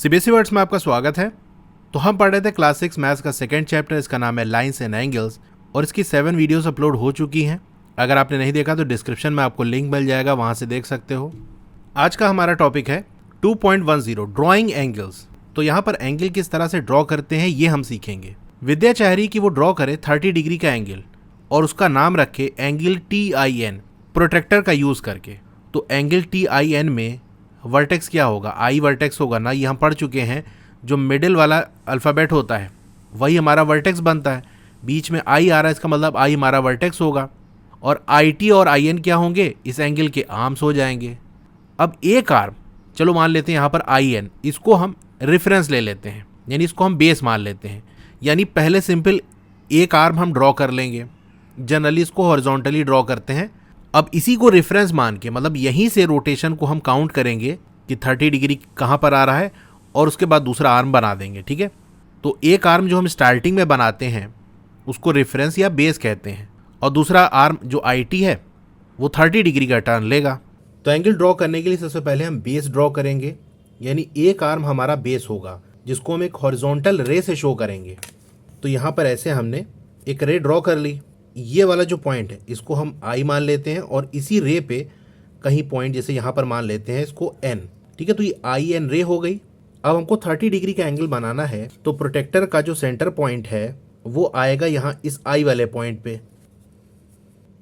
CBSE words में आपका स्वागत है। तो हम पढ़ रहे थे क्लास 6 मैथ्स का सेकंड चैप्टर, इसका नाम है लाइंस एंड एंगल्स, और इसकी 7 वीडियोस अपलोड हो चुकी हैं। अगर आपने नहीं देखा तो डिस्क्रिप्शन में आपको लिंक मिल जाएगा, वहां से देख सकते हो। आज का हमारा टॉपिक है 2.10 ड्रॉइंग एंगल्स। तो यहाँ पर एंगल किस तरह से ड्रॉ करते हैं ये हम सीखेंगे। विद्या चाह रही कि वो ड्रॉ करे 30 डिग्री का एंगल और उसका नाम रखे एंगल TIN प्रोट्रैक्टर का यूज़ करके। तो एंगल TIN में वर्टेक्स क्या होगा, आई वर्टेक्स होगा ना, ये हम पढ़ चुके हैं। जो मिडिल वाला अल्फ़ाबेट होता है वही हमारा वर्टेक्स बनता है। बीच में आई आ रहा है, इसका मतलब आई हमारा वर्टेक्स होगा। और IT और IN क्या होंगे, इस एंगल के आर्म्स हो जाएंगे। अब एक आर्म, चलो मान लेते हैं यहाँ पर IN, इसको हम रेफरेंस ले लेते हैं, यानी इसको हम बेस मान लेते हैं। यानी पहले सिंपल एक आर्म हम ड्रॉ कर लेंगे, जनरली इसको हॉरिजॉन्टली ड्रॉ करते हैं। अब इसी को रेफरेंस मान के, मतलब यहीं से रोटेशन को हम काउंट करेंगे कि 30 डिग्री कहाँ पर आ रहा है, और उसके बाद दूसरा आर्म बना देंगे। ठीक है, तो एक आर्म जो हम स्टार्टिंग में बनाते हैं उसको रेफरेंस या बेस कहते हैं, और दूसरा आर्म जो IT है वो 30 डिग्री का टर्न लेगा। तो एंगल ड्रॉ करने के लिए सबसे पहले हम बेस ड्रॉ करेंगे, यानी एक आर्म हमारा बेस होगा जिसको हम एक हॉरिजॉन्टल रे से शो करेंगे। तो यहाँ पर ऐसे हमने एक रे ड्रॉ कर ली। ये वाला जो पॉइंट है इसको हम I मान लेते हैं, और इसी रे पे कहीं पॉइंट जैसे यहाँ पर मान लेते हैं इसको N। ठीक है, तो ये IN रे हो गई। अब हमको 30 डिग्री का एंगल बनाना है, तो प्रोटेक्टर का जो सेंटर पॉइंट है वो आएगा यहाँ इस I वाले पॉइंट पे।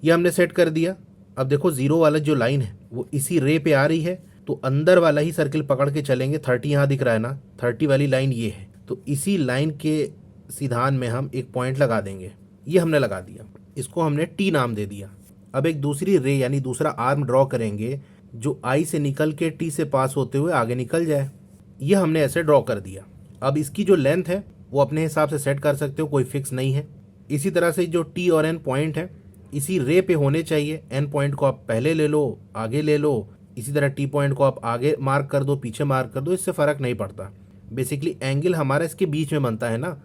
ये हमने सेट कर दिया। अब देखो जीरो वाला जो लाइन है वो इसी रे पे आ रही है, तो अंदर वाला ही सर्किल पकड़ के चलेंगे। 30 यहाँ दिख रहा है ना, 30 वाली लाइन ये है, तो इसी लाइन के सीधान में हम एक पॉइंट लगा देंगे। ये हमने लगा दिया, इसको हमने T नाम दे दिया। अब एक दूसरी रे यानी दूसरा आर्म ड्रॉ करेंगे जो I से निकल के T से पास होते हुए आगे निकल जाए। ये हमने ऐसे ड्रॉ कर दिया। अब इसकी जो लेंथ है वो अपने हिसाब से सेट कर सकते हो, कोई फिक्स नहीं है। इसी तरह से जो T और N पॉइंट है इसी रे पे होने चाहिए। N पॉइंट को आप पहले ले लो, आगे ले लो, इसी तरह T पॉइंट को आप आगे मार्क कर दो, पीछे मार्क कर दो, इससे फ़र्क नहीं पड़ता। बेसिकली एंगल हमारा इसके बीच में बनता है ना,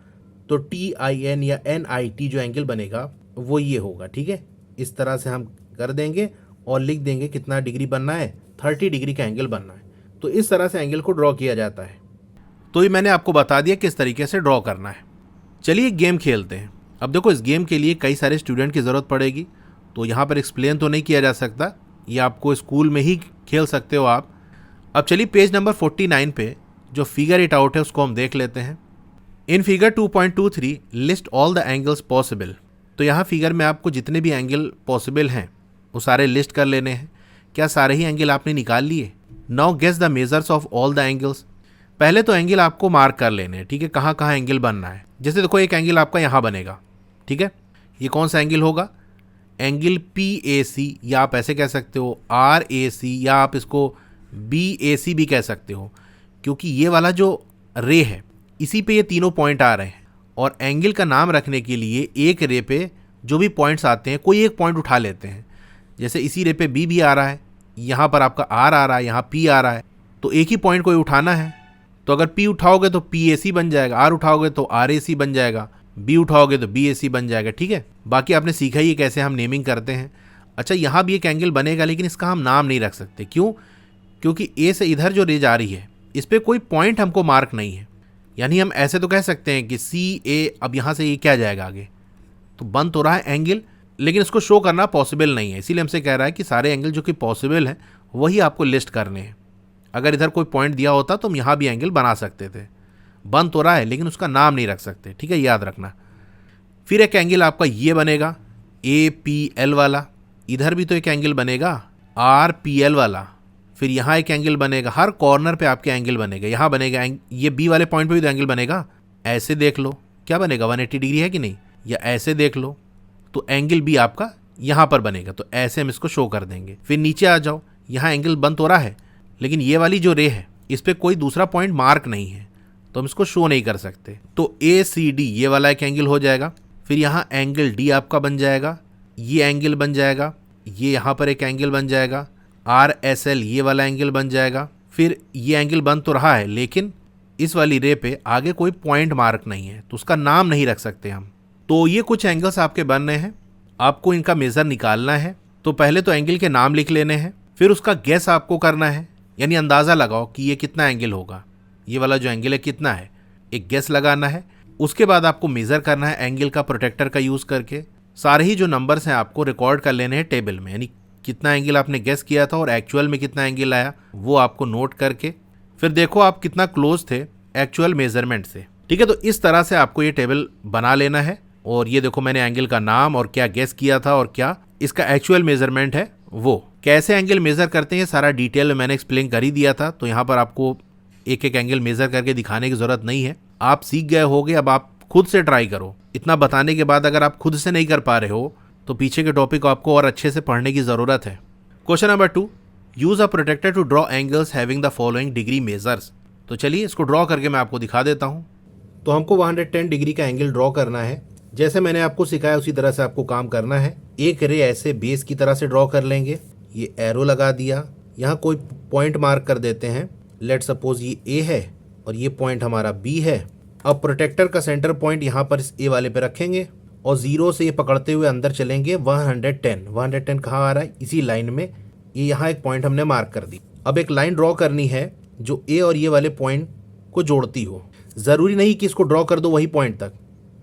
तो TIN या NIT जो एंगल बनेगा वो ये होगा। ठीक है, इस तरह से हम कर देंगे और लिख देंगे कितना डिग्री बनना है, 30 डिग्री का एंगल बनना है। तो इस तरह से एंगल को ड्रॉ किया जाता है। तो ये मैंने आपको बता दिया किस तरीके से ड्रॉ करना है। चलिए एक गेम खेलते हैं। अब देखो इस गेम के लिए कई सारे स्टूडेंट की ज़रूरत पड़ेगी, तो यहाँ पर एक्सप्लेन तो नहीं किया जा सकता, ये आपको स्कूल में ही खेल सकते हो आप। अब चलिए पेज नंबर 49 पे जो फिगर इट आउट है उसको हम देख लेते हैं। In figure 2.23 list all the angles possible. तो यहाँ फिगर में आपको जितने भी एंगल पॉसिबल हैं वो सारे लिस्ट कर लेने हैं। क्या सारे ही एंगल आपने निकाल लिए? Now guess the measures of all the angles. पहले तो एंगल आपको मार्क कर लेने हैं। ठीक है, कहाँ कहाँ एंगल बनना है। जैसे देखो एक एंगल आपका यहाँ बनेगा। ठीक है, ये कौन सा एंगल होगा? एंगल PAC, या आप ऐसे कह सकते हो RAC, या आप इसको BAC भी कह सकते हो, क्योंकि ये वाला जो रे है इसी पे ये तीनों पॉइंट आ रहे हैं। और एंगल का नाम रखने के लिए एक रे पे जो भी पॉइंट्स आते हैं कोई एक पॉइंट उठा लेते हैं। जैसे इसी रे पे B भी आ रहा है, यहाँ पर आपका R आ रहा है, यहाँ P आ रहा है, तो एक ही पॉइंट कोई उठाना है। तो अगर P उठाओगे तो PAC बन जाएगा, R उठाओगे तो RAC बन जाएगा, B उठाओगे तो BAC बन जाएगा। ठीक है, बाकी आपने सीखा ही है कैसे हम नेमिंग करते हैं। अच्छा, यहाँ भी एक एंगल बनेगा, लेकिन इसका हम नाम नहीं रख सकते। क्यों? क्योंकि A से इधर जो रे जा रही है इस पर कोई पॉइंट हमको मार्क नहीं है। यानी हम ऐसे तो कह सकते हैं कि CA, अब यहाँ से ये क्या जाएगा आगे, तो बन तो रहा है एंगल, लेकिन इसको शो करना पॉसिबल नहीं है। इसीलिए हमसे कह रहा है कि सारे एंगल जो कि पॉसिबल हैं वही आपको लिस्ट करने हैं। अगर इधर कोई पॉइंट दिया होता तो हम यहाँ भी एंगल बना सकते थे। बन तो रहा है लेकिन उसका नाम नहीं रख सकते। ठीक है, याद रखना। फिर एक एंगल आपका ये बनेगा APL वाला। इधर भी तो एक एंगल बनेगा RPL वाला। फिर यहाँ एक एंगल बनेगा, हर कॉर्नर पे आपके एंगल बनेगा। यहाँ बनेगा ये B वाले पॉइंट पे भी तो एंगल बनेगा। ऐसे देख लो क्या बनेगा, 180 डिग्री है कि नहीं, या ऐसे देख लो तो एंगल B आपका यहाँ पर बनेगा। तो ऐसे हम इसको शो कर देंगे। फिर नीचे आ जाओ, यहाँ एंगल बन तो रहा है लेकिन ये वाली जो रे है इस पर कोई दूसरा पॉइंट मार्क नहीं है, तो हम इसको शो नहीं कर सकते। तो ACD ये वाला एक एंगल हो जाएगा। फिर यहाँ एंगल D आपका बन जाएगा, ये एंगल बन जाएगा, ये यहाँ पर एक एंगल बन जाएगा, RSL ये वाला एंगल बन जाएगा। फिर ये एंगल बन तो रहा है लेकिन इस वाली रे पे आगे कोई पॉइंट मार्क नहीं है, तो उसका नाम नहीं रख सकते हम। तो ये कुछ एंगल्स आपके बन रहे हैं, आपको इनका मेज़र निकालना है। तो पहले तो एंगल के नाम लिख लेने हैं, फिर उसका गेस आपको करना है, यानी अंदाज़ा लगाओ कि ये कितना एंगल होगा। ये वाला जो एंगल है कितना है, एक गेस लगाना है। उसके बाद आपको मेज़र करना है एंगल का प्रोटेक्टर का यूज़ करके। सारे ही जो नंबर्स हैं आपको रिकॉर्ड कर लेने हैं टेबल में, यानी कितना एंगल आपने गेस किया था और एक्चुअल में कितना एंगल आया वो आपको नोट करके फिर देखो आप कितना क्लोज थे एक्चुअल मेजरमेंट से। ठीक है, तो इस तरह से आपको ये टेबल बना लेना है। और ये देखो मैंने एंगल का नाम और क्या गेस किया था और क्या इसका एक्चुअल मेजरमेंट है। वो कैसे एंगल मेज़र करते हैं सारा डिटेल में मैंने एक्सप्लेन कर ही दिया था, तो यहाँ पर आपको एक एक एंगल मेज़र करके दिखाने की ज़रूरत नहीं है। आप सीख गए होगे, अब आप खुद से ट्राई करो। इतना बताने के बाद अगर आप खुद से नहीं कर पा रहे हो तो पीछे के टॉपिक को आपको और अच्छे से पढ़ने की ज़रूरत है। Question number 2, use a protractor to draw angles having the following degree measures. तो चलिए इसको ड्रॉ करके मैं आपको दिखा देता हूँ। तो हमको 110 डिग्री का एंगल ड्रॉ करना है। जैसे मैंने आपको सिखाया उसी तरह से आपको काम करना है। एक रे ऐसे बेस की तरह से ड्रॉ कर लेंगे। ये एरो लगा दिया, यहाँ कोई पॉइंट मार्क कर देते हैं। लेट सपोज ये ए है और ये पॉइंट हमारा बी है। अब प्रोटेक्टर का सेंटर पॉइंट यहाँ पर इस ए वाले पे रखेंगे और 0 से ये पकड़ते हुए अंदर चलेंगे 110 कहाँ आ रहा है, इसी लाइन में। ये यहाँ एक पॉइंट हमने मार्क कर दी। अब एक लाइन ड्रॉ करनी है जो ए और ये वाले पॉइंट को जोड़ती हो। ज़रूरी नहीं कि इसको ड्रॉ कर दो वही पॉइंट तक,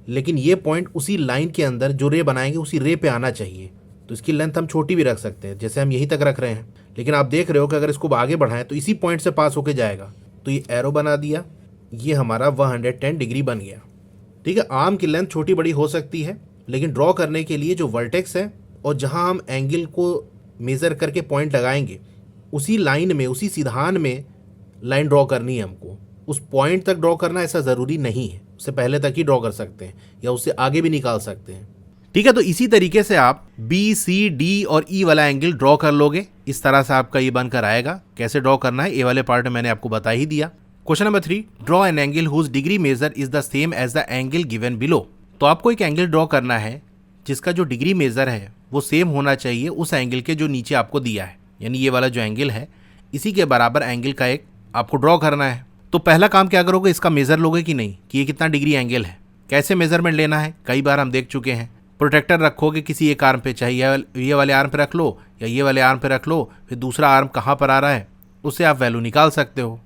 लेकिन ये पॉइंट उसी लाइन के अंदर जो रे बनाएंगे उसी रे पे आना चाहिए। तो इसकी लेंथ हम छोटी भी रख सकते हैं, जैसे हम यहीं तक रख रहे हैं, लेकिन आप देख रहे हो कि अगर इसको आगे बढ़ाएं तो इसी पॉइंट से पास होके जाएगा। तो ये एरो बना दिया, ये हमारा 110 डिग्री बन गया। ठीक है, आर्म की लेंथ छोटी बड़ी हो सकती है, लेकिन ड्रॉ करने के लिए जो वर्टेक्स है और जहाँ हम एंगल को मेज़र करके पॉइंट लगाएंगे उसी लाइन में, उसी सिधान में लाइन ड्रॉ करनी है हमको। उस पॉइंट तक ड्रॉ करना ऐसा ज़रूरी नहीं है, उससे पहले तक ही ड्रॉ कर सकते हैं या उससे आगे भी निकाल सकते हैं। ठीक है, तो इसी तरीके से आप बी, सी, डी और ई वाला एंगल ड्रॉ कर लोगे। इस तरह से आपका ये बनकर आएगा। कैसे ड्रॉ करना है ए वाले पार्ट में मैंने आपको बता ही दिया। Question number 3, draw an angle whose degree measure is the same as the angle given below. तो आपको एक एंगल ड्रॉ करना है जिसका जो डिग्री मेजर है वो सेम होना चाहिए उस एंगल के जो नीचे आपको दिया है, यानी ये वाला जो एंगल है इसी के बराबर एंगल का एक आपको ड्रॉ करना है। तो पहला काम क्या करोगे, इसका मेजर लोगे कि नहीं कि ये कितना डिग्री एंगल है। कैसे मेजरमेंट लेना है कई बार हम देख चुके हैं। प्रोटेक्टर रखोगे किसी एक आर्म पे, चाहे ये वाले आर्म पे रख लो या ये वाले आर्म पे रख लो, फिर दूसरा आर्म कहाँ पर आ रहा है उससे आप वैल्यू निकाल सकते हो।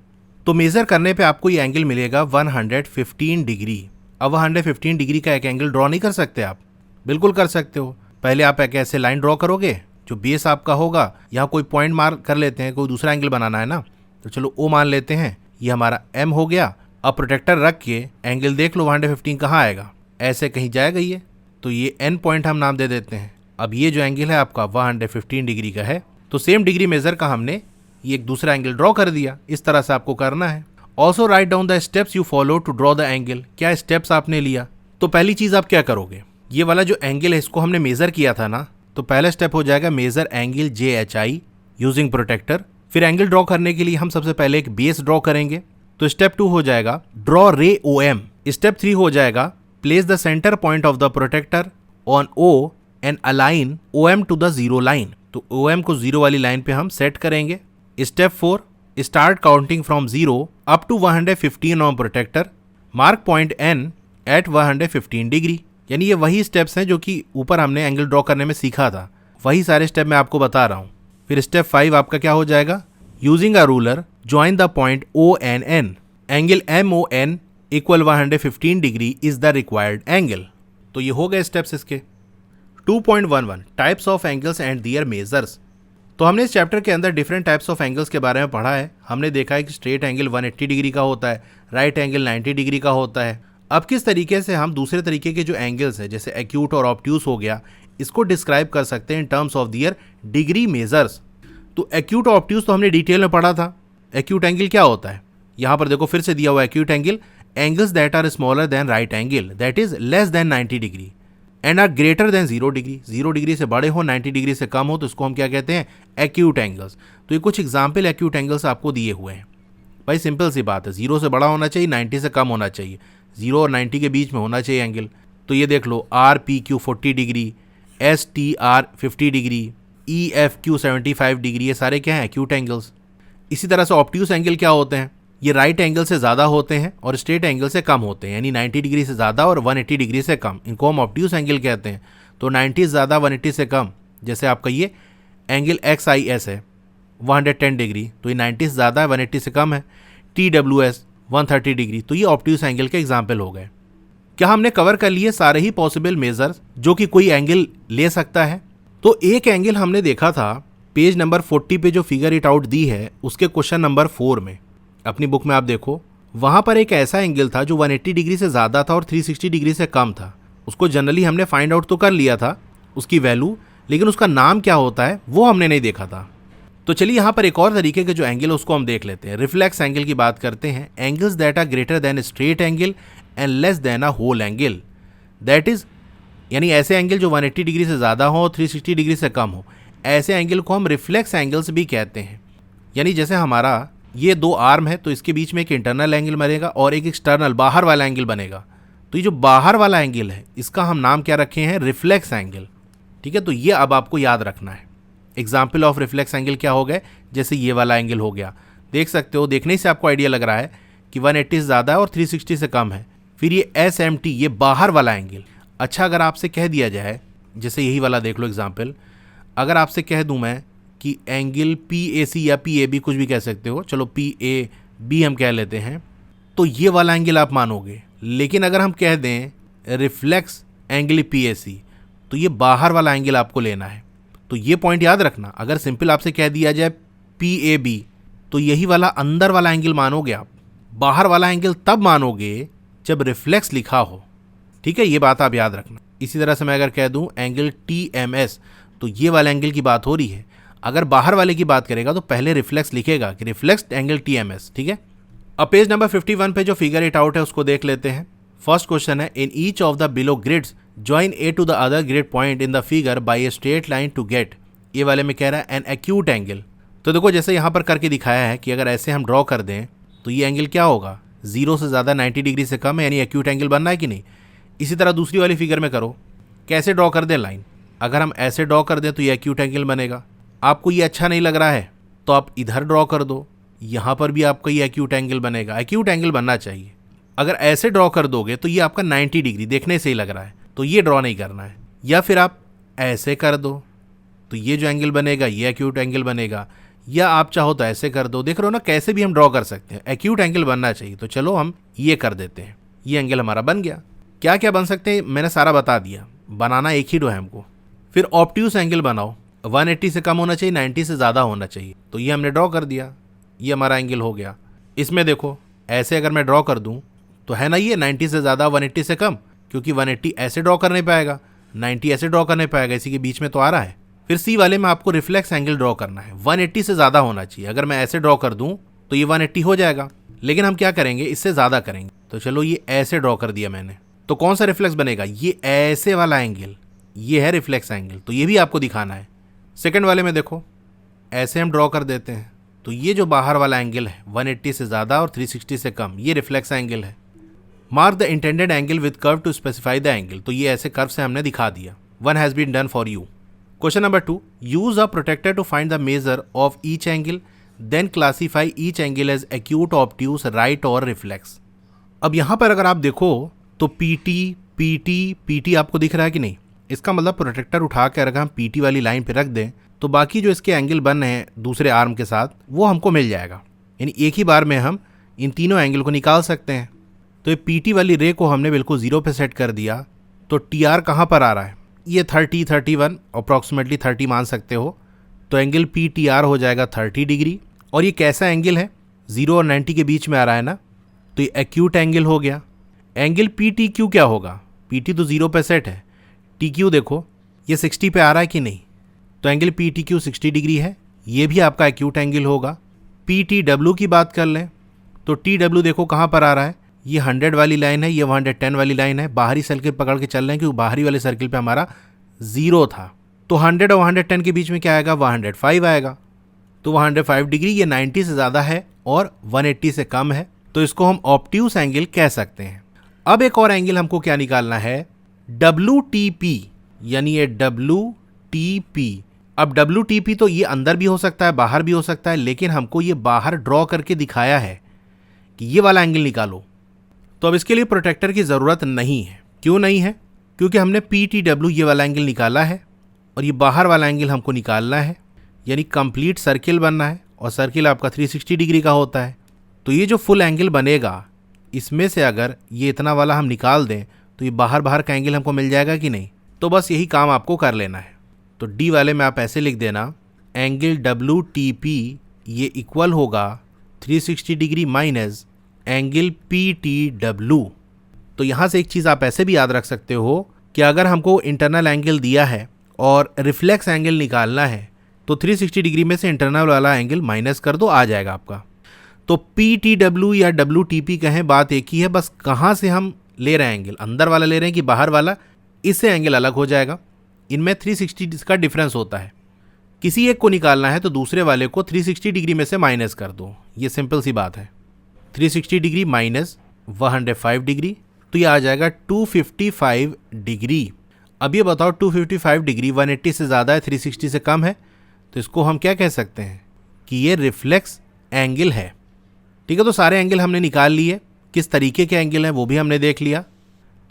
तो मेज़र करने पे आपको ये एंगल मिलेगा 115 डिग्री। अब 115 डिग्री का एक एंगल ड्रॉ नहीं कर सकते आप? बिल्कुल कर सकते हो। पहले आप एक ऐसे लाइन ड्रॉ करोगे जो बेस आपका होगा, यहाँ कोई पॉइंट मार्क कर लेते हैं, कोई दूसरा एंगल बनाना है ना, तो चलो ओ मान लेते हैं, ये हमारा एम हो गया। अब प्रोटेक्टर रख के एंगल देख लो 115 कहाँ आएगा, ऐसे कहीं जाएगा ये, तो ये एन पॉइंट हम नाम दे देते हैं। अब ये जो एंगल है आपका 115 डिग्री का है, तो सेम डिग्री मेजर का हमने ये एक दूसरा एंगल ड्रॉ कर दिया। इस तरह से आपको करना है। Also write down the steps you follow to draw the angle. क्या स्टेप्स आपने लिया? तो पहली चीज आप क्या करोगे, ये वाला जो एंगल है इसको हमने मेजर किया था ना, तो पहला स्टेप हो जाएगा measure angle JHI using protractor. फिर एंगल ड्रॉ करने के लिए हम सबसे पहले एक बेस ड्रॉ करेंगे, तो स्टेप 2 हो जाएगा ड्रॉ रे OM। स्टेप 3 हो जाएगा place the centre point of the protractor on O and align OM to the zero line. तो OM को जीरो वाली लाइन पे हम सेट करेंगे। Step 4 start counting from 0 up to 115 on protractor, mark point N at 115 degree. यानी ये वही steps हैं जो कि ऊपर हमने एंगल ड्रॉ करने में सीखा था, वही सारे स्टेप मैं आपको बता रहा हूँ। फिर स्टेप 5 आपका क्या हो जाएगा, using a ruler join the point O and N, angle MON equal 115 degree is the required angle. तो ये हो गए स्टेप्स इसके। 2.11 types of angles and their measures. तो हमने इस चैप्टर के अंदर डिफरेंट टाइप्स ऑफ एंगल्स के बारे में पढ़ा है। हमने देखा है कि स्ट्रेट एंगल 180 डिग्री का होता है, राइट एंगल 90 डिग्री का होता है। अब किस तरीके से हम दूसरे तरीके के जो एंगल्स है जैसे एक्यूट और ऑब्ट्यूस हो गया, इसको डिस्क्राइब कर सकते हैं in terms of their degree measures. तो एक्यूट और ऑब्ट्यूस तो हमने डिटेल में पढ़ा था। एक्यूट एंगल क्या होता है, यहाँ पर देखो फिर से दिया हुआ acute angle, angles that are smaller than right angle that is less than 90 degree and are greater than 0 degree. 0 degree से बड़े हो, 90 डिग्री से कम हो, तो इसको हम क्या कहते हैं, एक्यूट एंगल्स। तो ये कुछ एग्जाम्पल एक्यूट एंगल्स आपको दिए हुए हैं। भाई सिंपल सी बात है, 0 से बड़ा होना चाहिए, 90 से कम होना चाहिए, 0 और 90 के बीच में होना चाहिए एंगल। तो ये देख लो RPQ 40 degree, STR 50 degree, EFQ 75 degree, ये सारे क्या हैं, एक्यूट एंगल्स। इसी तरह से ऑब्ट्यूस एंगल क्या होते हैं, ये राइट एंगल से ज़्यादा होते हैं और स्ट्रेट एंगल से कम होते हैं, यानी 90 डिग्री से ज़्यादा और 180 डिग्री से कम, इनको हम ऑब्ट्यूस एंगल कहते हैं। तो 90 से ज़्यादा 180 से कम, जैसे आपका ये एंगल XIS है 110 डिग्री, तो ये 90 से ज़्यादा है 180 से कम है। TWS 130 degree. तो ये ऑब्ट्यूस एंगल के एग्जाम्पल हो गए। क्या हमने कवर कर लिए सारे ही पॉसिबल मेजर्स जो कि कोई एंगल ले सकता है? तो एक एंगल हमने देखा था पेज नंबर 40 पे जो फिगर इट आउट दी है उसके क्वेश्चन नंबर 4 में। अपनी बुक में आप देखो, वहां पर एक ऐसा एंगल था जो 180 डिग्री से ज़्यादा था और 360 डिग्री से कम था। उसको जनरली हमने फाइंड आउट तो कर लिया था उसकी वैल्यू, लेकिन उसका नाम क्या होता है वो हमने नहीं देखा था। तो चलिए यहाँ पर एक और तरीके के जो एंगल है उसको हम देख लेते हैं। रिफ्लेक्स एंगल की बात करते हैं। Angles that are greater than straight angle and less than a whole angle, that is यानी ऐसे एंगल जो 180 डिग्री से ज़्यादा हो और 360 डिग्री से कम हो, ऐसे एंगल को हम रिफ्लेक्स एंगल्स भी कहते हैं। यानी जैसे हमारा ये दो आर्म है तो इसके बीच में एक इंटरनल एंगल बनेगा और एक एक्सटर्नल बाहर वाला एंगल बनेगा। तो ये जो बाहर वाला एंगल है इसका हम नाम क्या रखे हैं? Reflex angle. ठीक है, तो ये अब आपको याद रखना है। एग्जाम्पल ऑफ रिफ्लेक्स एंगल क्या हो गए? जैसे ये वाला एंगल हो गया, देख सकते हो, देखने से आपको आइडिया लग रहा है कि 180 से ज़्यादा है और 360 से कम है। फिर ये SMT, ये बाहर वाला एंगल। अच्छा, अगर आपसे कह दिया जाए, जैसे यही वाला देख लो एग्जाम्पल, अगर आपसे कह दूं मैं कि एंगल PAC या PAB कुछ भी कह सकते हो, चलो PAB हम कह लेते हैं, तो ये वाला एंगल आप मानोगे। लेकिन अगर हम कह दें रिफ्लेक्स एंगल PAC, तो ये बाहर वाला एंगल आपको लेना है। तो ये पॉइंट याद रखना। अगर सिंपल आपसे कह दिया जाए PAB, तो यही वाला अंदर वाला एंगल मानोगे आप। बाहर वाला एंगल तब मानोगे जब रिफ्लेक्स लिखा हो। ठीक है, ये बात आप याद रखना। इसी तरह से मैं अगर कह दूं एंगल TMS, तो ये वाला एंगल की बात हो रही है। अगर बाहर वाले की बात करेगा तो पहले रिफ्लेक्स लिखेगा कि रिफ्लेक्स एंगल TMS। ठीक है, अब पेज नंबर 51 पे जो फिगर इट आउट है उसको देख लेते हैं। फर्स्ट क्वेश्चन है, in each of the below grids join A to the other grid point in the figure by a straight line to get. ये वाले में कह रहा है एन एक्यूट एंगल। तो देखो जैसे यहाँ पर करके दिखाया है कि अगर ऐसे हम ड्रॉ कर दें तो ये एंगल क्या होगा? 0 से ज़्यादा 90 डिग्री से कम है, यानी एक्यूट एंगल बनना है कि नहीं। इसी तरह दूसरी वाली फिगर में करो, कैसे ड्रॉ कर दें लाइन। अगर हम ऐसे ड्रॉ कर दें तो ये एक्यूट एंगल बनेगा। आपको ये अच्छा नहीं लग रहा है तो आप इधर ड्रॉ कर दो, यहाँ पर भी आपका ये एक्यूट एंगल बनेगा। एक्यूट एंगल बनना चाहिए। अगर ऐसे ड्रॉ कर दोगे तो ये आपका 90 डिग्री देखने से ही लग रहा है, तो ये ड्रॉ नहीं करना है। या फिर आप ऐसे कर दो तो ये जो एंगल बनेगा ये एक्यूट एंगल बनेगा, या आप चाहो तो ऐसे कर दो। देख रहे हो ना, कैसे भी हम ड्रॉ कर सकते हैं, एक्यूट एंगल बनना चाहिए। तो चलो हम ये कर देते हैं, ये एंगल हमारा बन गया। क्या क्या बन सकते हैं मैंने सारा बता दिया, बनाना एक ही डो है हमको। फिर ऑब्ट्यूस एंगल बनाओ, 180 से कम होना चाहिए, 90 से ज़्यादा होना चाहिए। तो ये हमने ड्रॉ कर दिया, ये हमारा एंगल हो गया। इसमें देखो ऐसे अगर मैं ड्रॉ कर दूं तो है ना ये 90 से ज़्यादा 180 से कम, क्योंकि 180 ऐसे ड्रॉ कर नहीं पाएगा, 90 ऐसे ड्रॉ कर नहीं पाएगा, इसी के बीच में तो आ रहा है। फिर सी वाले में आपको रिफ्लेक्स एंगल ड्रॉ करना है, 180 से ज़्यादा होना चाहिए। अगर मैं ऐसे ड्रॉ कर दूं तो ये 180 हो जाएगा, लेकिन हम क्या करेंगे, इससे ज़्यादा करेंगे। तो चलो ये ऐसे ड्रॉ कर दिया मैंने, तो कौन सा रिफ्लेक्स बनेगा? ये ऐसे वाला एंगल, ये है रिफ्लेक्स एंगल। तो ये भी आपको दिखाना है। सेकेंड वाले में देखो ऐसे हम ड्रॉ कर देते हैं, तो ये जो बाहर वाला एंगल है 180 से ज़्यादा और 360 से कम, ये रिफ्लेक्स एंगल है। Mark the intended angle with curve to specify the angle. तो ये ऐसे कर्व से हमने दिखा दिया। 1 has been done for you. Question number 2, use a protractor to find the measure of each angle, then classify each angle as acute, obtuse, right और reflex. अब यहाँ पर अगर आप देखो तो PT आपको दिख रहा है कि नहीं? इसका मतलब प्रोटेक्टर उठा कर अगर हम PT वाली लाइन पे रख दें तो बाकी जो इसके एंगल बन रहे हैं दूसरे आर्म के साथ वो हमको मिल जाएगा। यानी एक ही बार में हम इन तीनों एंगल को निकाल सकते हैं। तो ये PT वाली रे को हमने बिल्कुल 0 पे सेट कर दिया। तो TR कहाँ पर आ रहा है? ये 30, 31, अप्रॉक्सीमेटली 30 मान सकते हो। तो एंगल PTR हो जाएगा 30 डिग्री। और ये कैसा एंगल है? 0 और 90 के बीच में आ रहा है ना, तो ये एक्यूट एंगल हो गया। एंगल PTQ क्या होगा? PT तो 0 पे सेट है, TQ देखो ये 60 पे आ रहा है कि नहीं? तो एंगल PTQ 60 डिग्री है, ये भी आपका एक्यूट एंगल होगा। PTW की बात कर लें तो TW देखो कहाँ पर आ रहा है? ये 100 वाली लाइन है, ये 110 वाली लाइन है। बाहरी सर्किल पकड़ के चल रहे हैं क्योंकि बाहरी वाले सर्किल पे हमारा 0 था। तो 100 और 110 के बीच में क्या आएगा? 105 आएगा। तो 105 डिग्री, ये 90 से ज़्यादा है और 180 से कम है, तो इसको हम ऑब्ट्यूस एंगल कह सकते हैं। अब एक और एंगल हमको क्या निकालना है? WTP, यानी ये WTP। अब WTP तो ये अंदर भी हो सकता है, बाहर भी हो सकता है, लेकिन हमको ये बाहर ड्रॉ करके दिखाया है कि ये वाला एंगल निकालो। तो अब इसके लिए प्रोटेक्टर की ज़रूरत नहीं है। क्यों नहीं है? क्योंकि हमने PTW ये वाला एंगल निकाला है और ये बाहर वाला एंगल हमको निकालना है, यानी कंप्लीट सर्किल बनना है। और सर्किल आपका 360 डिग्री का होता है। तो ये जो फुल एंगल बनेगा, इसमें से अगर ये इतना वाला हम निकाल दें तो ये बाहर बाहर का एंगल हमको मिल जाएगा कि नहीं। तो बस यही काम आपको कर लेना है। तो डी वाले में आप ऐसे लिख देना, एंगल WTP ये इक्वल होगा 360 डिग्री माइनस एंगल PTW। तो यहाँ से एक चीज़ आप ऐसे भी याद रख सकते हो कि अगर हमको इंटरनल एंगल दिया है और रिफ्लेक्स एंगल निकालना है तो 360 डिग्री में से इंटरनल वाला एंगल माइनस कर दो, आ जाएगा आपका। तो PTW या WTP कहें, बात एक ही है, बस कहाँ से हम ले रहे हैं एंगल, अंदर वाला ले रहे हैं कि बाहर वाला, इससे एंगल अलग हो जाएगा। इनमें 360 का डिफरेंस होता है। किसी एक को निकालना है तो दूसरे वाले को 360 डिग्री में से माइनस कर दो, ये सिंपल सी बात है। 360 डिग्री माइनस 105 डिग्री, तो ये आ जाएगा 255 डिग्री। अब ये बताओ 255 डिग्री 180 से ज़्यादा है, 360 से कम है, तो इसको हम क्या कह सकते हैं कि ये रिफ्लेक्स एंगल है। ठीक है, तो सारे एंगल हमने निकाल लिए, किस तरीके के एंगल हैं वो भी हमने देख लिया।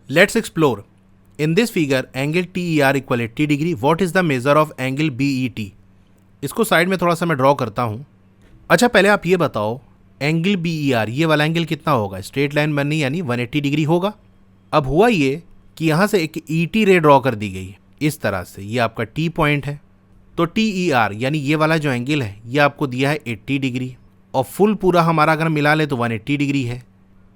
Let's explore. In this figure angle TER equal 80 degree, what is the measure of angle BET। इसको साइड में थोड़ा सा मैं ड्रॉ करता हूँ। अच्छा, पहले आप ये बताओ एंगल BER ये वाला एंगल कितना होगा। स्ट्रेट लाइन बननी यानी 180 डिग्री होगा। अब हुआ ये कि यहाँ से एक ET रे ड्रॉ कर दी गई इस तरह से, ये आपका T पॉइंट है। तो TER यानी ये वाला जो एंगल है ये आपको दिया है 80 डिग्री, और फुल पूरा हमारा अगर मिला ले तो 180 डिग्री है।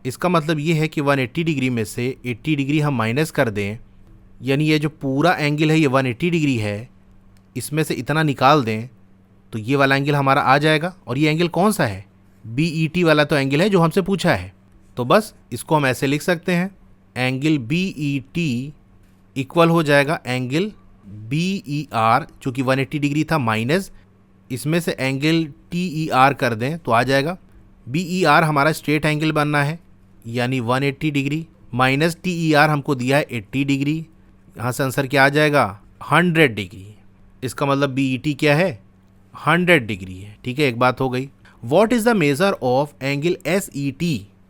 इसका मतलब ये है कि 180 डिग्री में से 80 डिग्री हम माइनस कर दें, यानी ये जो पूरा एंगल है ये 180 डिग्री है, इसमें से इतना निकाल दें तो ये वाला एंगल हमारा आ जाएगा। और ये एंगल कौन सा है, BET वाला तो एंगल है जो हमसे पूछा है। तो बस इसको हम ऐसे लिख सकते हैं, एंगल BET इक्वल हो जाएगा एंगल BER, चूँकि 180 डिग्री था, माइनस इसमें से एंगल TER कर दें तो आ जाएगा। BER हमारा स्ट्रेट एंगल बनना है यानी 180 डिग्री, माइनस TER हमको दिया है 80 डिग्री, यहाँ से आंसर क्या आ जाएगा 100 डिग्री। इसका मतलब BET क्या है 100 डिग्री है। ठीक है, एक बात हो गई। What is the measure of angle SET।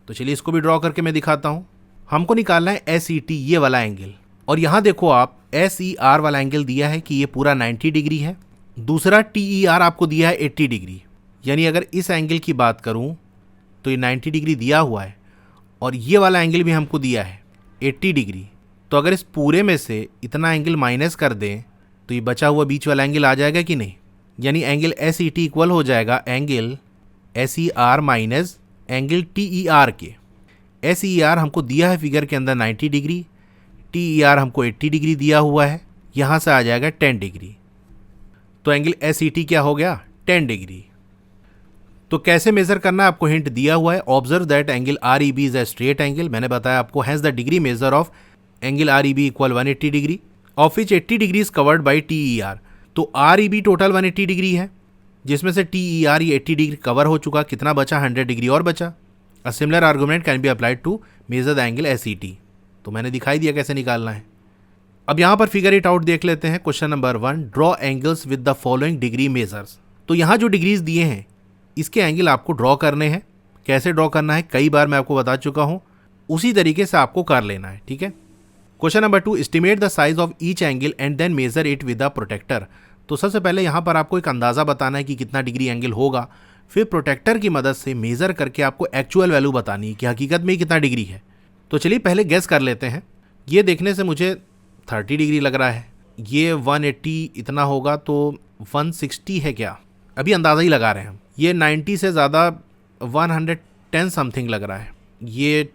तो चलिए इसको भी ड्रॉ करके मैं दिखाता हूँ। हमको निकालना है SET ये वाला एंगल, और यहाँ देखो आप SER वाला एंगल दिया है कि ये पूरा 90 डिग्री है। दूसरा TER आपको दिया है 80 डिग्री, यानी अगर इस एंगल की बात करूं तो ये 90 डिग्री दिया हुआ है, और ये वाला एंगल भी हमको दिया है 80 डिग्री। तो अगर इस पूरे में से इतना एंगल माइनस कर दें तो ये बचा हुआ बीच वाला एंगल आ जाएगा कि नहीं, यानी एंगल SET इक्वल हो जाएगा angle SER minus angle TER के। SER हमको दिया है फिगर के अंदर 90 डिग्री, TER हमको 80 डिग्री दिया हुआ है, यहाँ से आ जाएगा 10 डिग्री। तो एंगल SET क्या हो गया 10 डिग्री। तो कैसे मेजर करना है आपको हिंट दिया हुआ है। Observe that angle REB is a straight angle, मैंने बताया आपको। Has the degree measure of angle REB equal 180 degree, of which 80 degree is covered by TER। तो REB टोटल 180 डिग्री है, जिसमें से TER ये 80 डिग्री कवर हो चुका, कितना बचा 100 डिग्री और बचा। A similar argument can be applied to measure the angle SET। तो मैंने दिखाई दिया कैसे निकालना है। अब यहाँ पर फिगर इट आउट देख लेते हैं। Question number 1, draw angles with the following degree measures. तो यहाँ जो डिग्रीज दिए हैं इसके एंगल आपको ड्रॉ करने हैं। कैसे ड्रॉ करना है कई बार मैं आपको बता चुका हूँ, उसी तरीके से आपको कर लेना है। ठीक है। Question number 2, estimate the size of each angle and then measure it with the protractor. तो सबसे पहले यहाँ पर आपको एक अंदाज़ा बताना है कि कितना डिग्री एंगल होगा, फिर प्रोटेक्टर की मदद से मेज़र करके आपको एक्चुअल वैल्यू बतानी है कि हकीकत में कितना डिग्री है। तो चलिए पहले गेस कर लेते हैं। ये देखने से मुझे 30 डिग्री लग रहा है, ये 180 इतना होगा तो 160 है क्या, अभी अंदाज़ा ही लगा रहे हैं हम। ये 90 से ज़्यादा 110 समथिंग लग रहा है, ये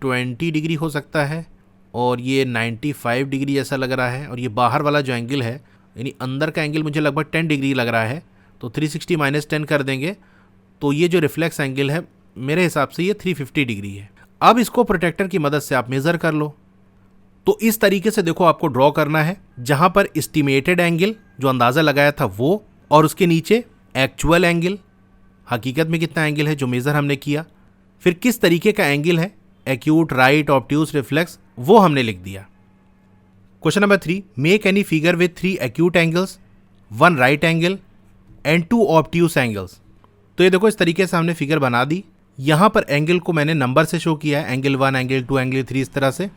20 डिग्री हो सकता है, और ये 95 डिग्री ऐसा लग रहा है। और ये बाहर वाला जो एंगल है यानी अंदर का एंगल मुझे लगभग 10 डिग्री लग रहा है, तो 360 माइनस 10 कर देंगे तो ये जो रिफ्लेक्स एंगल है मेरे हिसाब से ये 350 डिग्री है। अब इसको प्रोटेक्टर की मदद से आप मेज़र कर लो। तो इस तरीके से देखो आपको ड्रॉ करना है, जहाँ पर एस्टिमेटेड एंगल जो अंदाज़ा लगाया था वो, और उसके नीचे एक्चुअल एंगल, हकीकत में कितना एंगल है जो मेज़र हमने किया, फिर किस तरीके का एंगल है, एक्यूट, राइट, ऑब्ट्यूस, रिफ्लेक्स, वो हमने लिख दिया। Question number 3, make any figure with 3 acute angles, 1 right angle and 2 obtuse angles. तो ये देखो इस तरीके से हमने फिगर बना दी। यहाँ पर एंगल को मैंने नंबर से शो किया है, एंगल 1, एंगल 2, एंगल 3, इस तरह से।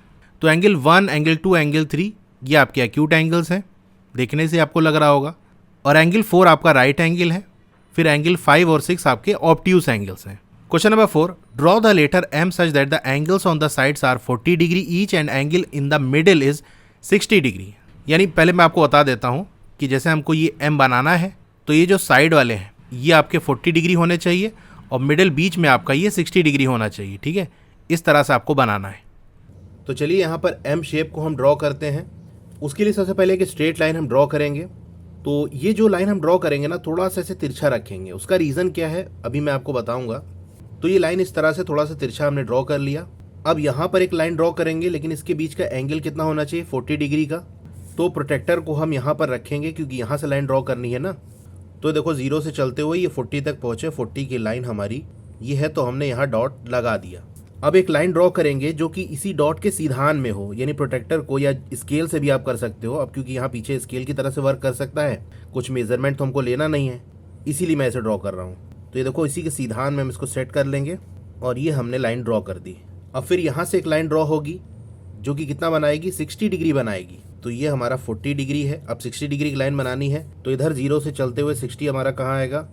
तो एंगल 1, एंगल 2, एंगल 3 ये आपके एक्यूट एंगल्स हैं, देखने से आपको लग रहा होगा, और एंगल 4 आपका राइट एंगल है, फिर एंगल 5 और 6 आपके ऑब्ट्यूस एंगल्स हैं। Question number 4, draw the letter m such that the angles on the sides are 40 degree each and angle in the middle is 60 degree. यानी पहले मैं आपको बता देता हूँ कि जैसे हमको ये m बनाना है तो ये जो साइड वाले हैं ये आपके 40 डिग्री होने चाहिए और मिडिल बीच में आपका ये 60 डिग्री होना चाहिए। ठीक है, इस तरह से आपको बनाना है। तो चलिए यहाँ पर m शेप को हम ड्रॉ करते हैं। उसके लिए सबसे पहले एक स्ट्रेट लाइन हम ड्रॉ करेंगे। तो ये जो लाइन हम ड्रॉ करेंगे ना, थोड़ा सा ऐसे तिरछा रखेंगे। उसका रीज़न क्या है अभी मैं आपको बताऊंगा। तो ये लाइन इस तरह से थोड़ा सा तिरछा हमने ड्रॉ कर लिया। अब यहाँ पर एक लाइन ड्रॉ करेंगे, लेकिन इसके बीच का एंगल कितना होना चाहिए, 40 डिग्री का। तो प्रोटेक्टर को हम यहाँ पर रखेंगे क्योंकि यहाँ से लाइन ड्रॉ करनी है ना। तो देखो 0 से चलते हुए ये 40 तक पहुँचे, 40 की लाइन हमारी ये है, तो हमने यहाँ डॉट लगा दिया। अब एक लाइन ड्रॉ करेंगे जो कि इसी डॉट के सीधान में हो, यानी प्रोटेक्टर को या स्केल से भी आप कर सकते हो। अब क्योंकि यहाँ पीछे स्केल की तरह से वर्क कर सकता है, कुछ मेजरमेंट तो हमको लेना नहीं है, इसीलिए मैं ऐसे ड्रॉ कर रहा हूँ। तो ये देखो इसी के सीधान में हम इसको सेट कर लेंगे और ये हमने लाइन ड्रॉ कर दी। अब फिर यहाँ से एक लाइन ड्रॉ होगी जो कि कितना बनाएगी, 60 डिग्री बनाएगी। तो ये हमारा 40 डिग्री है। अब 60 डिग्री की लाइन बनानी है, तो इधर 0 से चलते हुए 60 हमारा कहाँ आएगा,